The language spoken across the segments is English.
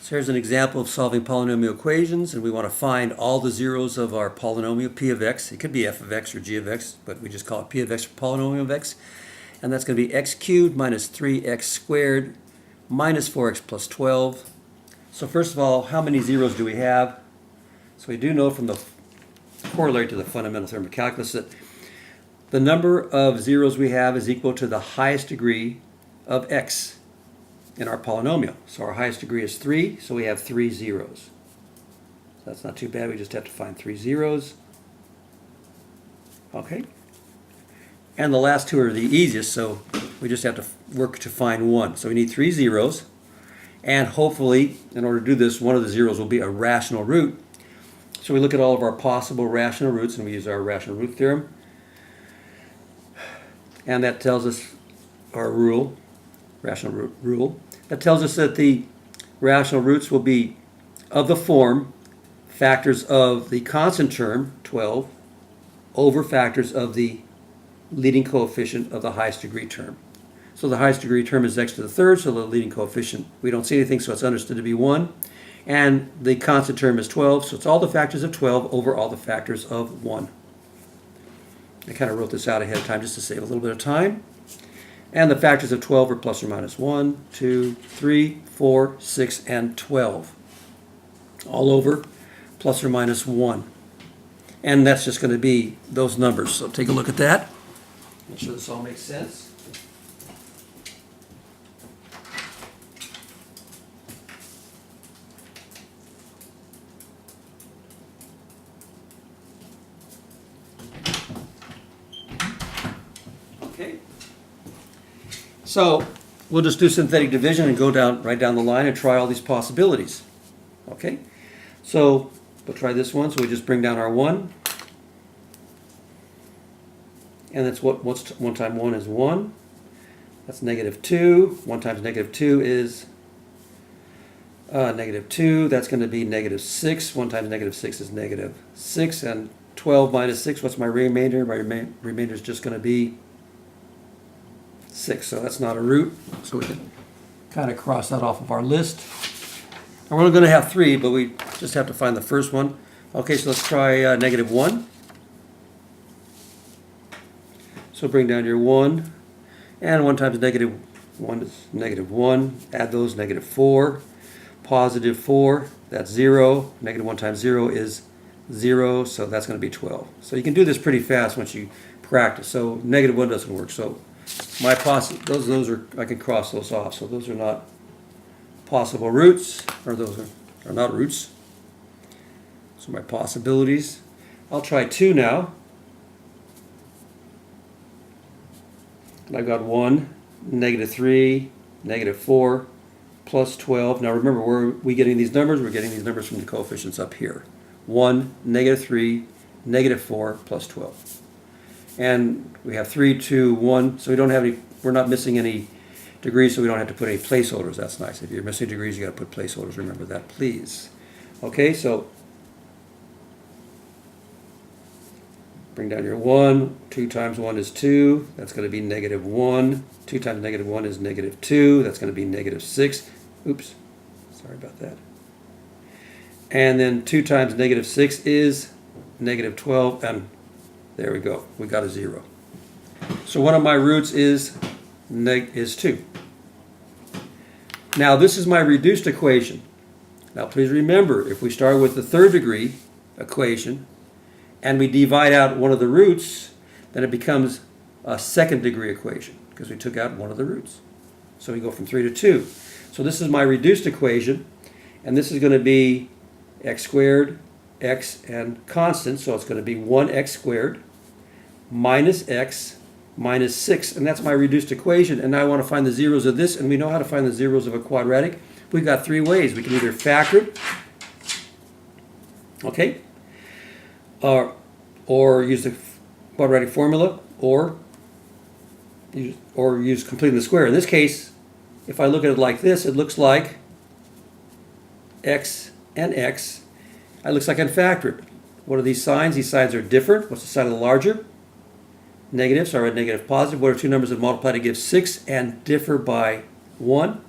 So here's an example of solving polynomial equations, and we want to find all the zeros of our polynomial p of x. It could be f of x or g of x, but we just call it p of x for polynomial of x. And that's going to be x cubed minus 3x squared minus 4x plus 12. So first of all, how many zeros do we have? So we do know from the corollary to the fundamental theorem of calculus that the number of zeros we have is equal to the highest degree of x in our polynomial. So our highest degree is 3, so we have 3 zeros. So that's not too bad, we just have to find 3 zeros. Okay. And the last two are the easiest, so we just have to work to find one. So we need 3 zeros, and hopefully, in order to do this, one of the zeros will be a rational root. So we look at all of our possible rational roots, and we use our rational root theorem. And that tells us our rule, rational root rule, that tells us that the rational roots will be of the form factors of the constant term, 12, over factors of the leading coefficient of the highest degree term. So the highest degree term is x to the third, so the leading coefficient, we don't see anything, so it's understood to be 1. And the constant term is 12, so it's all the factors of 12 over all the factors of 1. I kind of wrote this out ahead of time just to save a little bit of time. And the factors of 12 are plus or minus 1, 2, 3, 4, 6, and 12. All over plus or minus 1. And that's just going to be those numbers. So take a look at that. Make sure this all makes sense. Okay. So we'll just do synthetic division and go right down the line and try all these possibilities. Okay. So we'll try this one. So we just bring down our 1. And that's what's 1 times 1 is 1. That's negative 2. 1 times negative 2 is negative 2. That's going to be negative 6. 1 times negative 6 is negative 6. And 12 minus 6, what's my remainder? My remainder is just going to be 6. So that's not a root. So we can kind of cross that off of our list. And we're only going to have 3, but we just have to find the first one. Okay, so let's try negative 1. So bring down your 1. And 1 times negative 1 is negative 1. Add those, negative 4. Positive 4, that's 0. Negative 1 times 0 is 0, so that's going to be 12. So you can do this pretty fast once you practice. So negative 1 doesn't work. So my those are, I can cross those off. So those are not possible roots, or those are not roots. So my possibilities. I'll try 2 now. And I've got 1, negative 3, negative 4, plus 12. Now remember, where are we getting these numbers? We're getting these numbers from the coefficients up here. 1, negative 3, negative 4, plus 12. And we have 3, 2, 1. So we don't have any, we're not missing any degrees, so we don't have to put any placeholders. That's nice. If you're missing degrees, you got to put placeholders. Remember that, please. Okay, so bring down your 1. 2 times 1 is 2. That's going to be negative 1. 2 times negative 1 is negative 2. That's going to be negative 6. Oops. Sorry about that. And then 2 times negative 6 is negative 12. And there we go. We got a 0. So one of my roots is 2. Now this is my reduced equation. Now please remember, if we start with the third degree equation, and we divide out one of the roots, then it becomes a second degree equation because we took out one of the roots. So we go from 3 to 2. So this is my reduced equation, and this is going to be x squared, x, and constant. So it's going to be 1x squared minus x minus 6. And that's my reduced equation. And now I want to find the zeros of this, and we know how to find the zeros of a quadratic. We've got 3 ways. We can either factor it, okay, or use the quadratic formula, or use completing the square. In this case, if I look at it like this, it looks like x and x. It looks like I factored. What are these signs? These signs are different. What's the sign of the larger? Negative, so I read negative, positive. What are two numbers that multiply to give 6 and differ by 1?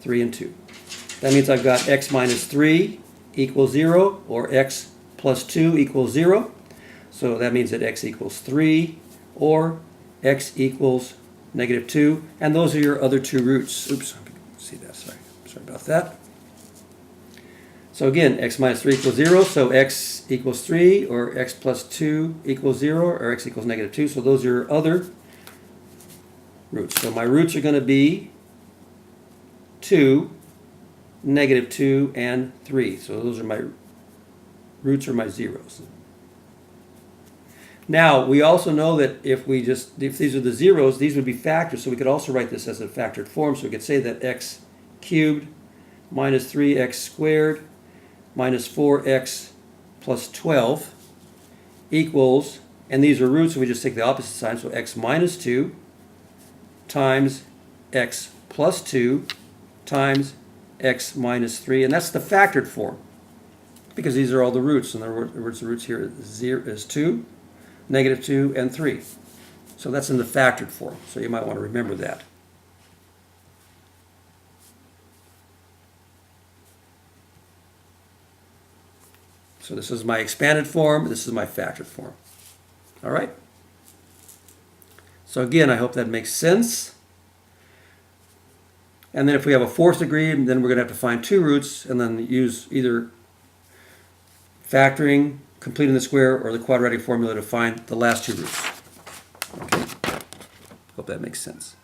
3 and 2. That means I've got x minus 3 equals 0, or x plus 2 equals 0. So that means that x equals 3, or x equals negative 2. And those are your other two roots. Oops, see that, sorry about that. So again, x minus 3 equals 0, so x equals 3, or x plus 2 equals 0, or x equals negative 2. So those are your other roots. So my roots are going to be 2, negative 2, and 3. So those are my roots, or my zeros. Now, we also know that if these are the zeros, these would be factors. So we could also write this as a factored form. So we could say that x cubed minus 3x squared minus 4x plus 12 equals, and these are roots, so we just take the opposite sign, so x minus 2 times x plus 2 times x minus 3, and that's the factored form, because these are all the roots. In other words, the roots here is 2, negative 2, and 3. So that's in the factored form, so you might want to remember that. So this is my expanded form, this is my factored form. All right? So again, I hope that makes sense. And then if we have a fourth degree, then we're going to have to find two roots and then use either factoring, completing the square, or the quadratic formula to find the last two roots. Okay? Hope that makes sense.